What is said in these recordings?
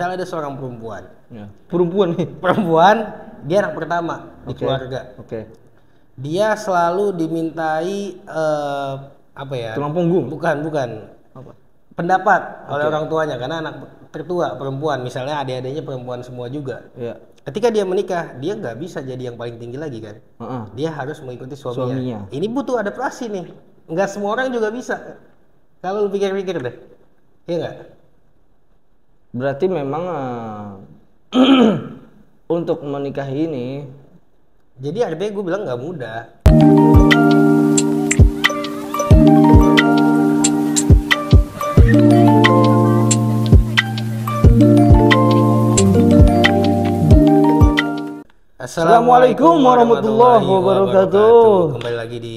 misalnya ada seorang perempuan. Ya. Perempuan nih. Perempuan, dia anak pertama di keluarga. Dia selalu dimintai apa ya? Tulang punggung. Bukan. Apa? Pendapat oleh orang tuanya karena anak tertua perempuan, misalnya adik-adiknya perempuan semua juga. Iya. Ketika dia menikah, dia nggak bisa jadi yang paling tinggi lagi kan. Dia harus mengikuti suaminya. Ini butuh adaptasi nih. Nggak semua orang juga bisa. Kalau lu pikir-pikir deh, iya nggak? Berarti memang untuk menikahi ini, jadi artinya gue bilang nggak mudah. Assalamualaikum warahmatullahi wabarakatuh. Kembali lagi di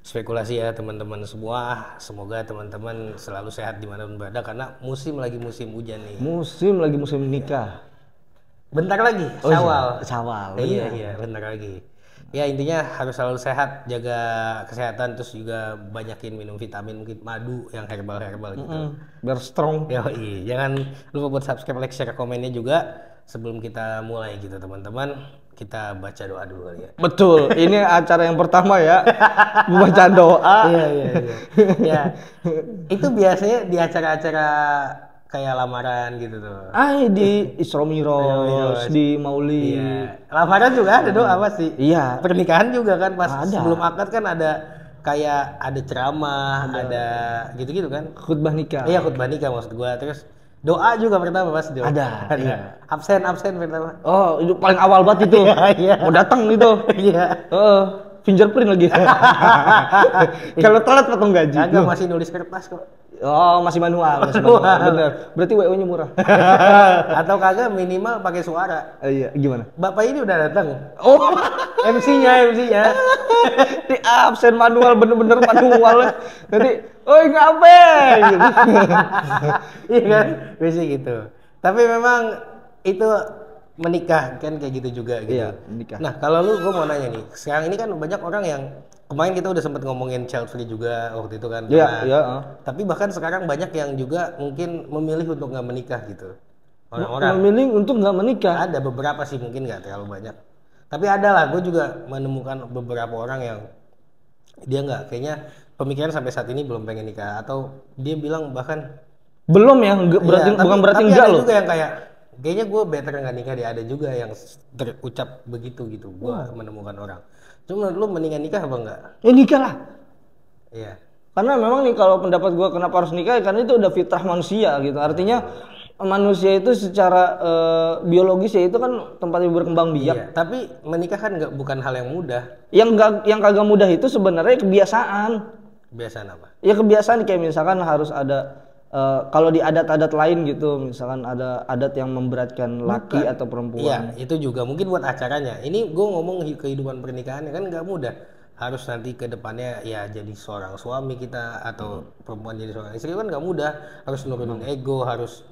spekulasi ya teman-teman semua. Semoga teman-teman selalu sehat dimanapun berada karena musim hujan nih. Musim nikah. Bentar lagi, Syawal. Iya, bentar lagi. Ya intinya harus selalu sehat, jaga kesehatan, terus juga banyakin minum vitamin, mungkin madu yang herbal gitu. Biar strong. Yoi, jangan lupa buat subscribe, like, share, komennya juga. Sebelum kita mulai gitu teman-teman, kita baca doa dulu kali ya. Betul, ini acara yang pertama ya, membaca doa. Iya. Ya, itu biasanya di acara-acara kayak lamaran gitu tuh. Di Isra Mi'raj, di Maulid. Iya. Lamaran juga ada doa pasti. Iya. Pernikahan juga kan pas Ada. sebelum akad kan ada kayak ada ceramah, ada gitu-gitu kan. Khutbah nikah. Iya, khutbah nikah maksud gua. Terus doa juga pertama pasti doa. Ada. Iya. Absen pertama. Oh, itu paling awal banget itu. Iya. Mau datang itu. Iya. Fingerprint lagi. Kalau telat potong gaji. Kagak, masih nulis kertas kok. Oh, masih manual. Bener. Berarti WO-nya murah. Atau kagak minimal pakai suara. Iya, gimana? Bapak ini udah datang. Oh, MC-nya. di absen manual, bener-bener manual. Nanti, oi ngapain? Gitu. Iya kan? Biasanya gitu. Tapi memang itu menikah kan kayak gitu juga gitu. Iya, menikah. Nah, kalau lu, gue mau nanya nih. Sekarang ini kan banyak orang yang kemarin kita udah sempat ngomongin child free juga waktu itu kan. Iya. Tapi bahkan sekarang banyak yang juga mungkin memilih untuk nggak menikah gitu. Orang-orang memilih untuk nggak menikah. ada beberapa sih, mungkin nggak terlalu banyak. Tapi ada lah, gue juga menemukan beberapa orang yang dia nggak, kayaknya pemikiran sampai saat ini belum pengen nikah, atau dia bilang bahkan belum ya, berarti ya, bukan berarti tapi enggak ada loh. juga yang kayak kayaknya gue better nggak nikah dia, ada juga yang terucap begitu gitu. Gue menemukan orang. Cuma menurut lu mendingan nikah apa enggak? Ya nikah lah. Iya. Karena memang nih kalau pendapat gua kenapa harus nikah, karena itu udah fitrah manusia gitu. Artinya manusia itu secara biologis ya itu kan tempatnya berkembang biak. Iya, tapi menikah kan bukan hal yang mudah. Yang kagak mudah itu sebenarnya kebiasaan. Kebiasaan apa? Ya kebiasaan kayak misalkan harus ada kalau di adat-adat lain gitu, misalkan ada adat yang memberatkan laki atau perempuan. Iya, itu juga mungkin buat acaranya. Ini gue ngomong kehidupan pernikahannya kan nggak mudah. Harus nanti ke depannya ya jadi seorang suami kita atau perempuan jadi seorang istri kan nggak mudah. Harus nurunin ego, harus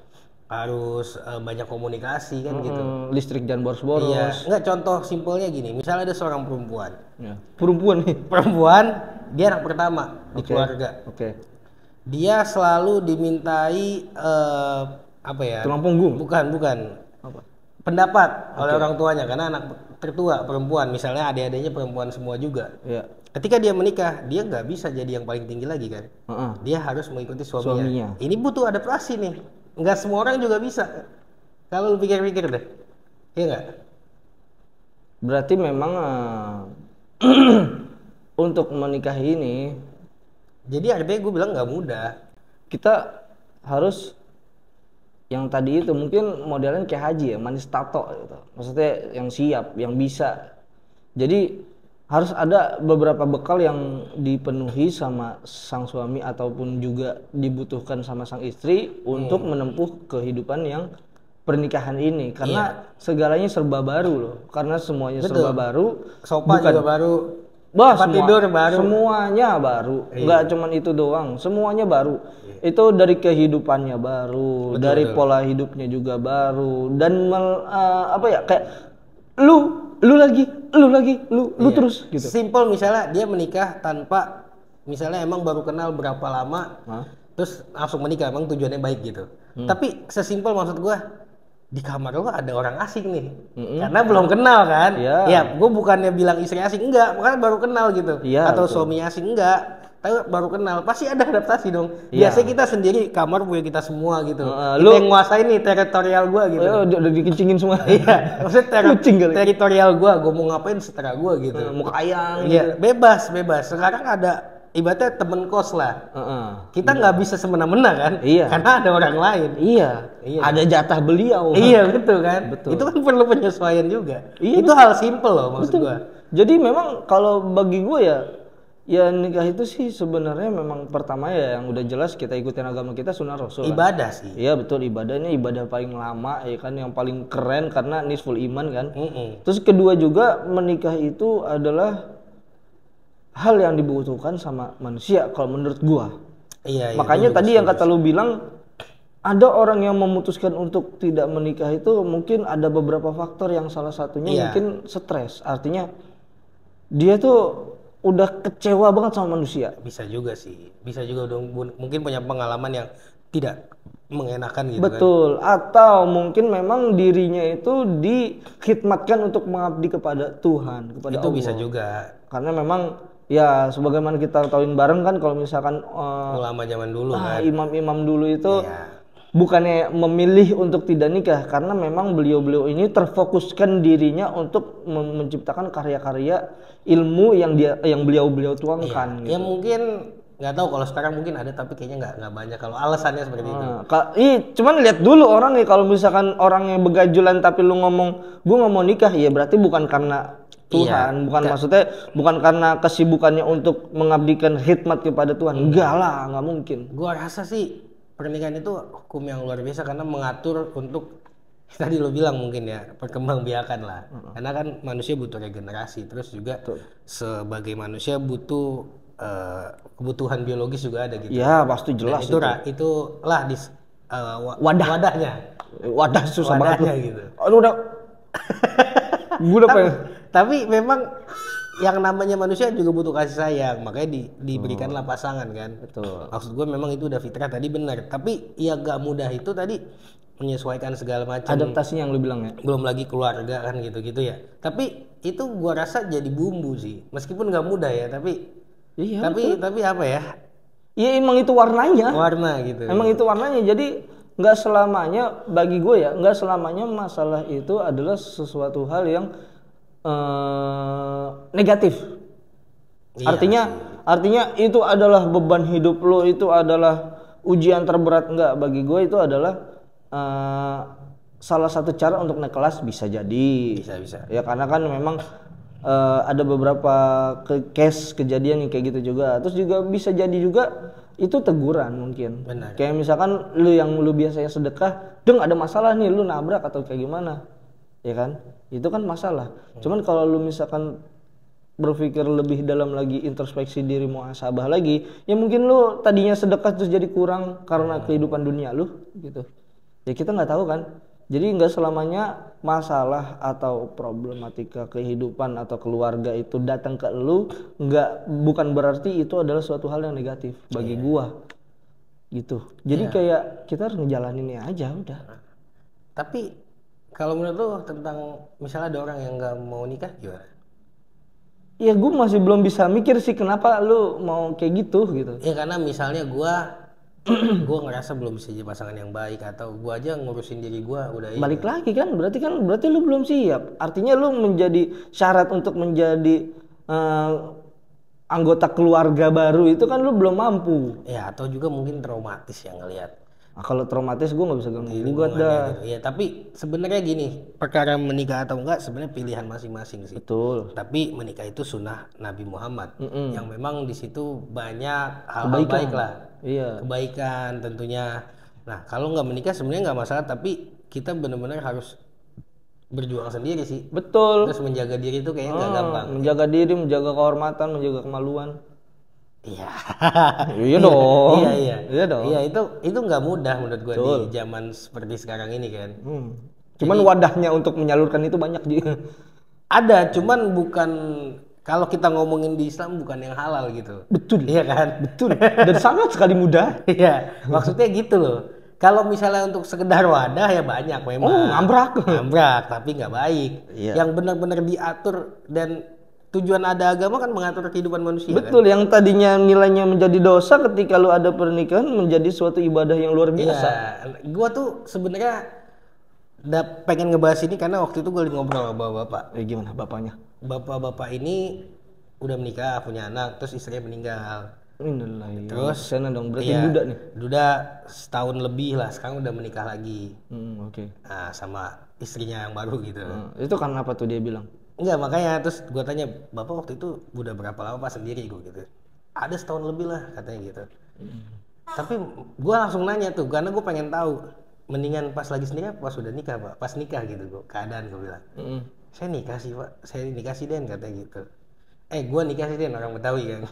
banyak komunikasi kan gitu. Listrik jangan boros-boros. Iya, nggak, contoh simpelnya gini. Misalnya ada seorang perempuan. Ya. Perempuan nih. Perempuan, dia anak pertama di keluarga. Dia selalu dimintai apa ya? Tulang punggung. Bukan. Apa? Pendapat oleh orang tuanya karena anak tertua perempuan, misalnya adik-adiknya perempuan semua juga. Iya. Ketika dia menikah, dia nggak bisa jadi yang paling tinggi lagi kan. Dia harus mengikuti suaminya. Ini butuh adaptasi nih. Nggak semua orang juga bisa. Kalau lu pikir-pikir deh, iya nggak? Berarti memang untuk menikahi ini, jadi artinya gue bilang nggak mudah. kita harus yang tadi itu mungkin modelnya kayak haji ya, manis tato gitu. Maksudnya yang siap, yang bisa. Jadi harus ada beberapa bekal yang dipenuhi sama sang suami ataupun juga dibutuhkan sama sang istri untuk menempuh kehidupan yang pernikahan ini, karena segalanya serba baru loh. Karena semuanya serba baru. Sofa juga baru. Tempat tidur baru. Semuanya baru. Nggak cuman itu doang, semuanya baru. Itu dari kehidupannya baru, dari pola hidupnya juga baru, dan kayak lu lagi terus gitu. Simple, misalnya dia menikah tanpa, misalnya emang baru kenal berapa lama, terus langsung menikah, emang tujuannya baik gitu. Tapi sesimpel maksud gua, di kamar lo ada orang asing nih, karena belum kenal kan? Iya. Ya, gue bukannya bilang istri asing enggak, makanya baru kenal gitu, Iya, atau betul. suami asing enggak, tapi baru kenal, pasti ada adaptasi dong. Iya. Biasanya kita sendiri kamar punya kita semua gitu, kita lu- yang nguasain nih teritorial gue gitu. Oh, udah dikencingin semua. Iya, maksudnya Kucing kali. teritorial gue mau ngapain setera gue gitu. Muka ayang. Iya, bebas. Sekarang ada ibaratnya temen kos lah. Heeh. Kita nggak bisa semena-mena kan? Iya. Karena ada orang lain. Iya. Iya. Ada jatah beliau. Iya betul kan? Betul. Itu kan perlu penyesuaian juga. Iya, Itu hal simple loh maksud Betul. gua. Jadi memang kalau bagi gue ya nikah itu sih sebenarnya memang pertama ya yang udah jelas kita ikutin agama kita sunnah rasul. Kan? Ibadah sih. Iya betul, ibadahnya ibadah paling lama ya kan, yang paling keren karena nisful iman kan. Terus kedua juga menikah itu adalah hal yang dibutuhkan sama manusia kalau menurut gua. Iya. Makanya tadi yang kata lu bilang ada orang yang memutuskan untuk tidak menikah itu mungkin ada beberapa faktor, yang salah satunya Iya. mungkin stres. Artinya dia tuh udah kecewa banget sama manusia. Bisa juga sih. Bisa juga dong. Mungkin punya pengalaman yang tidak mengenakan gitu kan. Betul. Atau mungkin memang dirinya itu dikhidmatkan untuk mengabdi kepada Tuhan, kepada Itu Allah. bisa juga. Karena memang ya sebagaimana kita tahuin bareng kan, kalau misalkan Ulama zaman dulu kan. imam-imam dulu itu Iya. bukannya memilih untuk tidak nikah, karena memang beliau-beliau ini terfokuskan dirinya untuk menciptakan karya-karya ilmu yang beliau-beliau tuangkan. Ya mungkin nggak tahu kalau sekarang mungkin ada, tapi kayaknya nggak banyak kalau alasannya seperti itu. Cuman lihat dulu orang nih, kalau misalkan orang yang begajulan tapi lu ngomong gue nggak mau nikah, ya berarti bukan karena Tuhan, maksudnya bukan karena kesibukannya untuk mengabdikan khidmat kepada Tuhan. Enggak lah, nggak mungkin. Gua rasa sih pernikahan itu hukum yang luar biasa karena mengatur untuk tadi lo bilang mungkin ya perkembangbiakan lah. Karena kan manusia butuh regenerasi, terus juga sebagai manusia butuh kebutuhan biologis juga ada gitu. Ya pasti Dan jelas itu lah di wadahnya. Wadah susah banget Wadahnya tuh. gitu. Aduh udah. Gue udah pengen. Tapi memang yang namanya manusia juga butuh kasih sayang, makanya diberikanlah pasangan kan. Betul. Maksud gue memang itu udah fitrah tadi benar, tapi ya gak mudah itu tadi menyesuaikan segala macam. Adaptasinya yang lu bilang ya. Belum lagi keluarga kan gitu-gitu ya. Tapi itu gua rasa jadi bumbu sih, meskipun gak mudah ya, tapi Iya. tapi apa ya? Iya emang itu warnanya. Warna gitu. Emang itu warnanya. Jadi nggak selamanya, bagi gue ya, nggak selamanya masalah itu adalah sesuatu hal yang negatif. Iya Artinya itu adalah beban hidup lo, itu adalah ujian terberat. Enggak, bagi gue itu adalah salah satu cara untuk naik kelas, bisa jadi. Bisa. Ya karena kan memang ada beberapa case kejadian yang kayak gitu juga. Terus juga bisa jadi juga itu teguran mungkin. Benar. Kayak misalkan lu biasanya sedekah, deng ada masalah nih, lu nabrak atau kayak gimana. Ya kan? Itu kan masalah. Cuman kalau lu misalkan berpikir lebih dalam lagi, introspeksi diri, muhasabah lagi, ya mungkin lu tadinya sedekah terus jadi kurang karena kehidupan dunia lu gitu. Ya kita nggak tahu kan. Jadi nggak selamanya masalah atau problematika kehidupan atau keluarga itu datang ke lu, bukan berarti itu adalah suatu hal yang negatif bagi gua gitu. Jadi kayak kita harus ngejalaninnya aja udah. Tapi kalau menurut lu tentang misalnya ada orang yang nggak mau nikah gimana? Ya gue masih belum bisa mikir sih kenapa lu mau kayak gitu. Ya karena misalnya gua ngerasa belum bisa jadi pasangan yang baik, atau gua aja ngurusin diri gua udah Balik lagi kan berarti lu belum siap. Artinya lu menjadi syarat untuk menjadi anggota keluarga baru itu kan lu belum mampu. ya, atau juga mungkin traumatis yang ngelihat. Nah, kalau traumatis gue nggak bisa ganggu gugat dah. Gitu. Ya tapi sebenarnya gini, perkara menikah atau enggak sebenarnya pilihan masing-masing sih. Betul. Tapi menikah itu sunnah Nabi Muhammad yang memang di situ banyak hal-hal baik lah. Iya. Kebaikan tentunya. Nah kalau nggak menikah sebenarnya nggak masalah, tapi kita benar-benar harus berjuang sendiri sih. Betul. Terus menjaga diri itu kayaknya nggak gampang. Menjaga diri, menjaga kehormatan, menjaga kemaluan. Iya. Iya dong. Iya. Iya dong. Iya itu nggak mudah menurut gua di zaman seperti sekarang ini kan. Cuman wadahnya untuk menyalurkan itu banyak juga. Ada, cuman bukan, kalau kita ngomongin di Islam bukan yang halal gitu. Betul. Iya kan? Betul. Dan sangat sekali mudah. Iya, maksudnya gitu loh. kalau misalnya untuk sekedar wadah ya banyak memang. Oh, ngambrak. Ngambrak, tapi nggak baik. Iya. Yang benar-benar diatur dan tujuan ada agama kan mengatur kehidupan manusia. Betul, yang tadinya nilainya menjadi dosa ketika lu ada pernikahan menjadi suatu ibadah yang luar Kan? biasa. Iya, gua tuh sebenarnya pengen ngebahas ini karena waktu itu gue ngobrol sama bapak. Gimana bapaknya? Bapak ini udah menikah, punya anak, terus istrinya meninggal. Innalillahi. Terus sana dong, berarti iya, duda nih. Duda setahun lebih lah, sekarang udah menikah lagi. Oke. Nah, sama istrinya yang baru gitu. Itu karena apa tuh dia bilang? Enggak, makanya terus gue tanya, Bapak waktu itu udah berapa lama Pak sendiri gue gitu. Ada setahun lebih lah katanya gitu. Tapi gue langsung nanya tuh, karena gue pengen tahu mendingan pas lagi sendiri apa pas udah nikah Pak? Pas nikah gitu gue, keadaan gue bilang. Saya nikah sih Pak, saya nikah sih Den katanya gitu. Gue nikah sih Den, orang Betawi kan.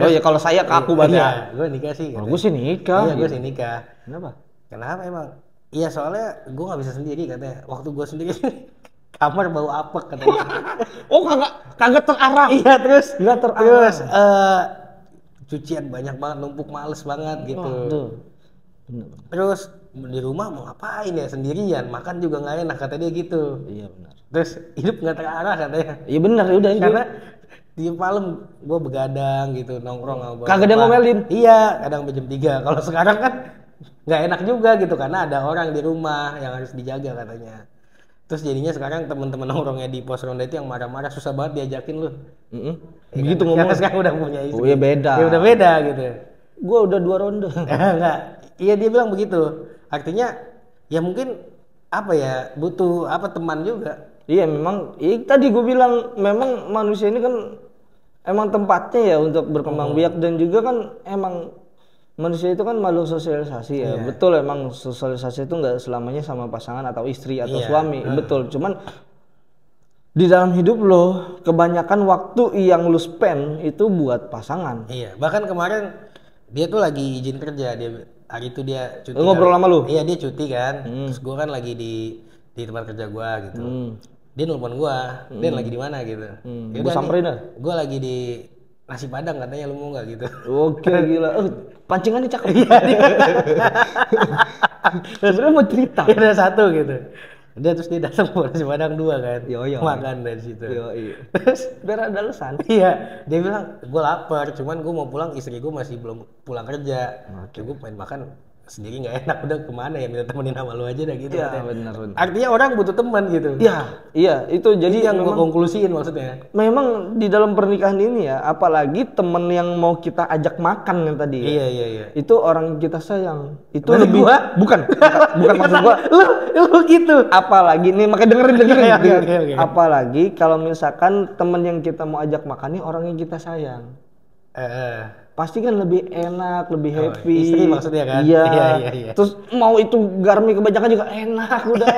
Oh ya kalau saya kaku banget. Iya, gue nikah sih. Kalau gue sih nikah. Iya, gue sih nikah. Kenapa? Kenapa emang? Iya soalnya gue nggak bisa sendiri katanya. Waktu gue sendiri kamar bau apek katanya. Oh kagak terarah. Iya terus. Nggak terarah. Terus cucian banyak banget, numpuk males banget gitu. Tuh. Terus di rumah mau ngapain ya sendirian, makan juga nggak enak kata dia gitu. Iya benar. Terus hidup nggak terarah katanya. Iya benar udah itu. Karena di malam gue begadang gitu nongkrong sama bapak. Kagak ada ngomelin. Iya, kadang jam 3. Kalau sekarang kan nggak enak juga gitu karena ada orang di rumah yang harus dijaga katanya. Terus jadinya sekarang teman-teman nongkrongnya di pos ronda itu yang marah-marah susah banget diajakin lu. Begitu Kan? ngomong. Karena sekarang udah punya istri. Oh iya beda. Ya udah beda gitu. Gua udah 2 ronde. Enggak. Iya dia bilang begitu. Artinya ya mungkin apa ya butuh apa teman juga. Iya memang, tadi gue bilang memang manusia ini kan emang tempatnya ya untuk berkembang biak dan juga kan emang manusia itu kan makhluk sosialisasi ya. Iya. Betul emang sosialisasi itu nggak selamanya sama pasangan atau istri atau Iya. suami. Betul. Cuman di dalam hidup lo kebanyakan waktu yang lo spend itu buat pasangan. Iya. Bahkan kemarin dia tuh lagi izin kerja hari itu dia cuti. Ngobrol sama lu? Iya dia cuti kan. Terus gue kan lagi di tempat kerja gue gitu. Dia nelfon gua, Den lagi di mana gitu. Gua samperin dah. Gua lagi di nasi padang katanya lu mau nggak gitu. Oke gila. Pancingannya cakep. Sebenarnya mau cerita. Ada satu gitu. Terus dia datang buat nasi padang 2 kan. Yo. Makan dari situ. Iya. Terus biar ada alasan. Iya, dia bilang gua lapar, cuman gua mau pulang, istri gua masih belum pulang kerja. Oke. Gua pengen makan sendiri nggak enak, udah kemana ya, minta temenin sama lu aja dah gitu. Iya benar. Artinya orang butuh teman gitu. Iya itu jadi yang gue konklusiin maksudnya. Memang di dalam pernikahan ini ya, apalagi temen yang mau kita ajak makan yang tadi. Iya. Itu orang kita sayang. Itu Maksud lebih gua? bukan maksud gua. Lu gitu. Apalagi nih makanya dengerin. Oke. Apalagi kalau misalkan temen yang kita mau ajak makan nih orang yang kita sayang. Pasti kan lebih enak, lebih happy. Istri maksudnya kan? Iya. Iya. Terus mau itu garmi kebanyakan juga enak udah.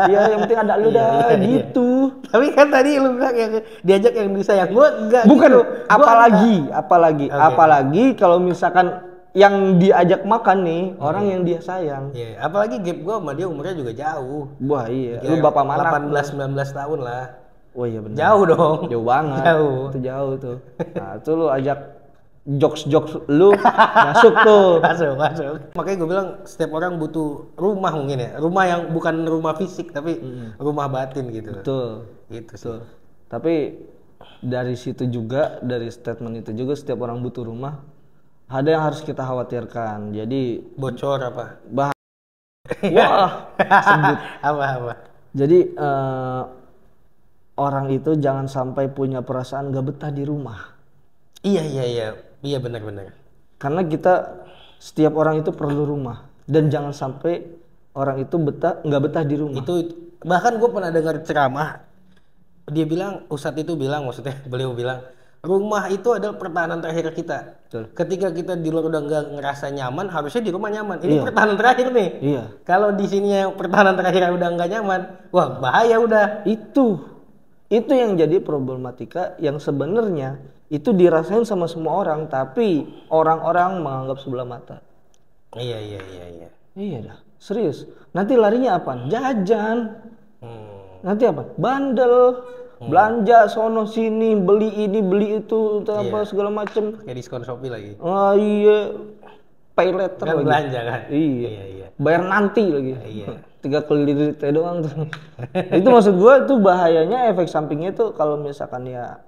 Iya, yang penting ada lu dah gitu. Tapi kan tadi lu bilang yang diajak yang disayang gua enggak. Bukan, gitu. apalagi kalau misalkan yang diajak makan nih orang yang dia sayang. Iya, apalagi gap gua sama dia umurnya juga jauh. Wah iya, lu bapak mana? 18-19 tahun lah. Oh iya benar. Jauh dong. Jauh banget. Itu jauh tuh. Nah, itu lu ajak jokes lu masuk tuh. Masuk. Makanya gue bilang setiap orang butuh rumah mungkin ya. Rumah yang bukan rumah fisik tapi rumah batin gitu. Betul. Gitu sih. Tapi dari situ juga, dari statement itu juga setiap orang butuh rumah. Ada yang harus kita khawatirkan. Jadi bocor apa? Wah, sebut. Apa? Jadi orang itu jangan sampai punya perasaan gak betah di rumah. Iya benar. Karena setiap orang itu perlu rumah dan jangan sampai orang itu nggak betah di rumah. Itu bahkan gue pernah dengar ceramah. Dia bilang, Ustadz itu bilang, maksudnya beliau bilang rumah itu adalah pertahanan terakhir kita. Betul. Ketika kita di luar udah nggak ngerasa nyaman, harusnya di rumah nyaman. Ini pertahanan terakhir nih. Iya. Kalau di sini pertahanan terakhir udah nggak nyaman, wah bahaya udah. Itu yang jadi problematika yang sebenarnya itu dirasain sama semua orang, tapi orang-orang menganggap sebelah mata. Iya. Iya dah, serius. Nanti larinya apa? Jajan. Nanti apa? Bandel. Belanja sono sini, beli ini, beli itu, apa segala macem. Kayak diskon Shopee lagi. Ah iya. pay later Kan lagi. belanja kan. Iya. Iya. Bayar nanti lagi. Iya. 3 kali duitnya doang tuh. Itu maksud gua tuh bahayanya efek sampingnya tuh kalau misalkan ya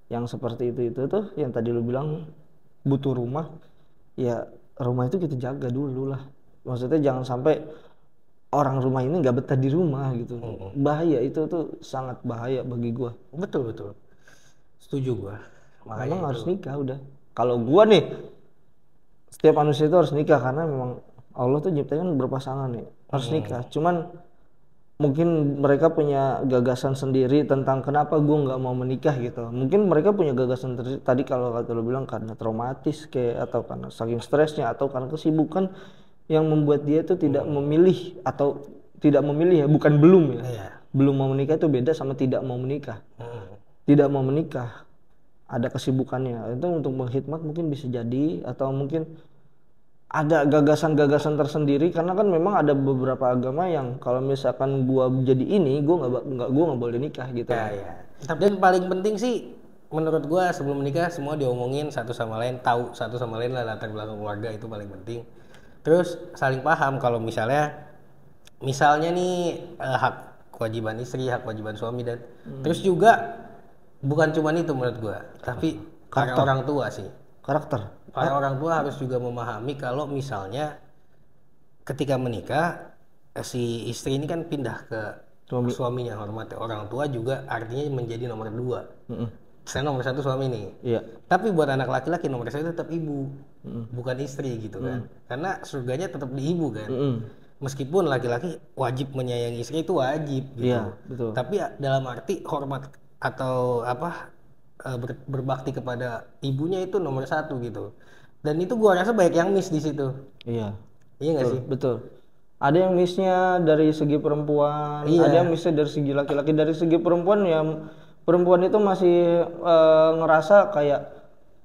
yang seperti itu tuh yang tadi lu bilang butuh rumah, ya rumah itu kita jaga dulu lah. Maksudnya jangan sampai orang rumah ini nggak betah di rumah gitu. Bahaya itu tuh sangat bahaya bagi gua. Betul. Setuju gua. Makanya Memang harus nikah udah. Kalau gua nih, setiap manusia itu harus nikah karena memang Allah tuh nyiptain berpasangan nih, harus nikah. Cuman mungkin mereka punya gagasan sendiri tentang kenapa gua nggak mau menikah gitu. Mungkin mereka punya gagasan tadi kalau kata lo bilang karena traumatis kayak atau karena saking stresnya atau karena kesibukan yang membuat dia tuh tidak memilih atau tidak memilih ya, bukan belum ya. Iya. Belum mau menikah itu beda sama tidak mau menikah. Tidak mau menikah ada kesibukannya itu untuk menghikmat mungkin bisa jadi atau mungkin ada gagasan-gagasan tersendiri karena kan memang ada beberapa agama yang kalau misalkan gua jadi ini gua nggak boleh nikah gitu. Ya. Dan paling penting sih menurut gua sebelum menikah semua diomongin satu sama lain, tahu satu sama lain lah latar belakang keluarga itu paling penting. Terus saling paham kalau misalnya nih hak kewajiban istri, hak kewajiban suami dan terus juga bukan cuma itu menurut gua, tapi para orang tua sih. Karakter. Para orang tua harus juga memahami kalau misalnya ketika menikah si istri ini kan pindah ke suaminya, hormat orang tua juga artinya menjadi nomor 2. Saya nomor 1 suami nih. Iya. Tapi buat anak laki-laki nomor 1 tetap ibu, bukan istri gitu kan. Karena surganya tetap di ibu kan. Meskipun laki-laki wajib menyayangi istri itu wajib gitu. Iya, betul. Tapi dalam arti hormat atau berbakti kepada ibunya itu nomor 1 gitu. Dan itu gua rasa banyak yang miss di situ. Iya. Iya nggak sih? Betul. Ada yang missnya dari segi perempuan, ada yang missnya dari segi laki-laki. Dari segi perempuan ya perempuan itu masih ngerasa kayak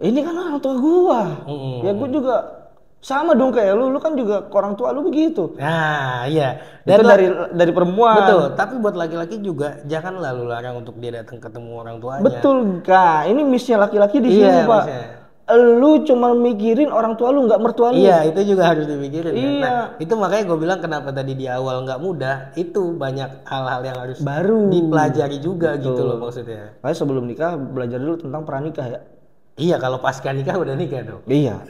ini kan orang tua gua. Ya gua juga sama dong kayak lu kan juga ke orang tua lu begitu. Nah, iya. Dan itu dari perempuan. Betul, tapi buat laki-laki juga jangan lalu larang untuk dia datang ketemu orang tuanya. Betul, Kak. Ini missnya laki-laki di sini, Pak. Misalnya. Lu cuma mikirin orang tua lu, nggak mertua lu. Iya, itu juga harus dipikirin. Iya. Kan? Nah, itu makanya gue bilang kenapa tadi di awal nggak mudah. Itu banyak hal-hal yang harus baru dipelajari juga. Betul. Gitu loh maksudnya. Kayak sebelum nikah belajar dulu tentang pranikah ya. Iya, kalau pasca nikah udah nikah dong. Iya.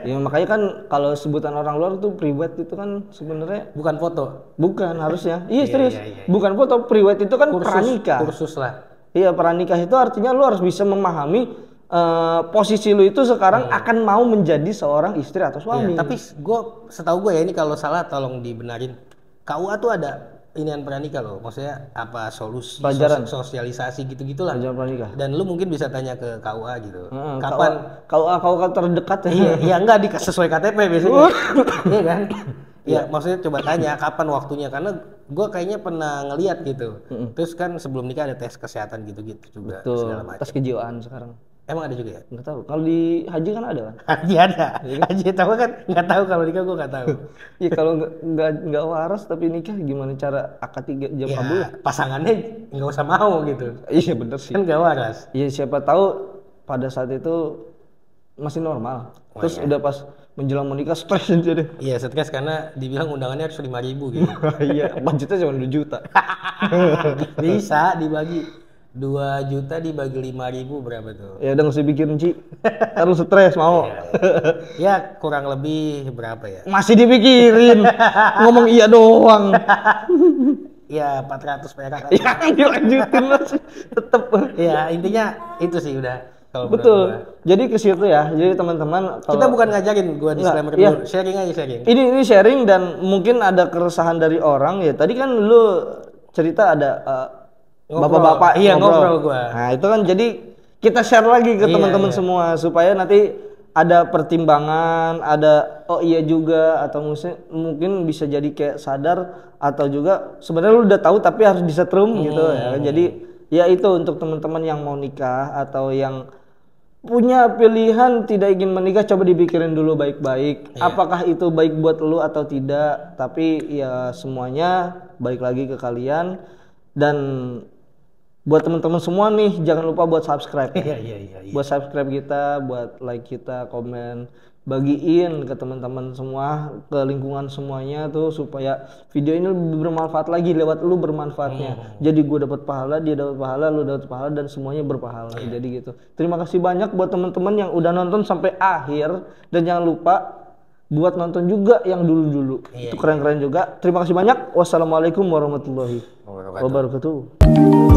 Ya makanya kan kalau sebutan orang luar tuh priwet itu kan sebenarnya bukan foto. Bukan harusnya. Iya serius. Iya. Bukan foto, priwet itu kan pranikah. Kursus lah. Iya, pranikah itu artinya lu harus bisa memahami posisi lu itu sekarang akan mau menjadi seorang istri atau suami. Iya, tapi setahu gue ya ini kalau salah tolong dibenarin. KUA tuh ada inian pranikah loh, maksudnya apa pelajaran sosialisasi gitu-gitulah. Pelajaran pranikah. Dan lu mungkin bisa tanya ke KUA gitu. Kapan KUA terdekat ya? Iya enggak sesuai KTP biasanya. Iya kan? Ya maksudnya coba tanya kapan waktunya karena gue kayaknya pernah ngeliat gitu. Terus kan sebelum nikah ada tes kesehatan gitu-gitu juga. Betul. Segala macam. Tes kejiwaan sekarang. Emang ada juga ya? Nggak tahu. Kalau di haji kan ada kan? Haji ada. Haji tahu kan? Nggak tahu kalau nikah gue nggak tahu. Iya kalau nggak waras tapi nikah gimana cara akad 3 jam kabul? Pasangannya nggak usah mau gitu. Iya bener sih. Kan nggak waras. Iya siapa tahu pada saat itu masih normal. Terus udah pas menjelang menikah stres jadi. Iya stres karena dibilang undangannya harus 5.000 gitu. Iya budgetnya cuma 2 juta. Bisa dibagi. 2 juta dibagi 5.000 berapa tuh? Ya udah nggak usah pikirin Ci. Terus stres mau. Ya kurang lebih berapa ya? Masih dipikirin. Ngomong iya doang. Ya 400 perak. Ya dilanjutin masih tetep. Ya intinya itu sih udah. Betul. Jadi ke situ ya. Jadi teman-teman kita bukan ngajarin, gua disclaimer dulu. Sharing aja sharing. Ini sharing dan mungkin ada keresahan dari orang ya. Tadi kan lu cerita ada bapak-bapak ngobrol gua. Nah, itu kan jadi kita share lagi ke teman-teman semua supaya nanti ada pertimbangan, ada oh iya juga atau mungkin bisa jadi kayak sadar atau juga sebenarnya lu udah tahu tapi harus disetrum gitu ya. Jadi ya itu untuk teman-teman yang mau nikah atau yang punya pilihan tidak ingin menikah coba dipikirin dulu baik-baik. Apakah itu baik buat lu atau tidak? Tapi ya semuanya balik lagi ke kalian dan buat teman-teman semua nih jangan lupa buat subscribe. Iya. Buat subscribe kita, buat like kita, komen, bagiin ke teman-teman semua, ke lingkungan semuanya tuh supaya video ini lebih bermanfaat lagi lewat lu bermanfaatnya. Jadi gue dapat pahala, dia dapat pahala, lu dapat pahala dan semuanya berpahala. Jadi gitu. Terima kasih banyak buat teman-teman yang udah nonton sampai akhir dan jangan lupa buat nonton juga yang dulu-dulu. Itu keren-keren juga. Terima kasih banyak. Wassalamualaikum warahmatullahi wabarakatuh.